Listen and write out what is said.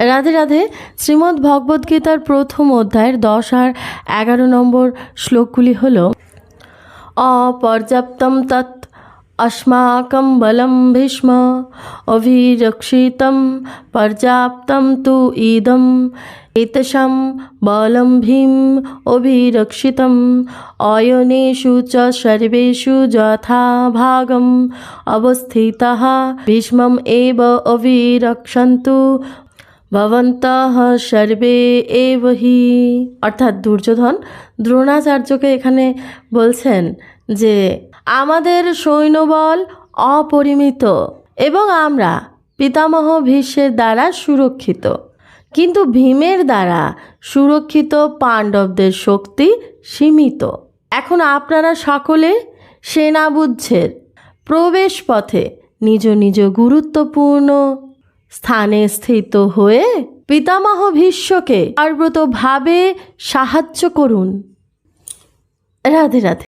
রাধে রাধে। শ্রীমদ্ ভগবদ্গীতার প্রথম অধ্যায়ের 10 আর 11 নম্বর শ্লোকগুলি হল: অপর্যাপ্তম তৎ अस्माकं बलं भीष्म अभिरक्षितं पर्याप्तं तु इदम् एतेषां बलं भीम अभिरक्षितम् अयनेषु च सर्वेषु यथा भागम् अवस्थितः भीष्मम् एव अभिरक्षन्तु ভবন্তঃ সর্বে এব হি। অর্থাৎ দুর্যোধন দ্রোণাচার্যকে এখানে বলছেন যে আমাদের সৈন্যবল অপরিমিত এবং আমরা পিতামহ ভীষ্মের দ্বারা সুরক্ষিত, কিন্তু ভীমের দ্বারা সুরক্ষিত পাণ্ডবদের শক্তি সীমিত। এখন আপনারা সকলে সেনাবুদ্ধের প্রবেশ পথে নিজ নিজ গুরুত্বপূর্ণ স্থানে স্থিত হয়ে পিতামহ ভীষ্মকে সর্বতোভাবে সাহায্য করুন। রাধে রাধে।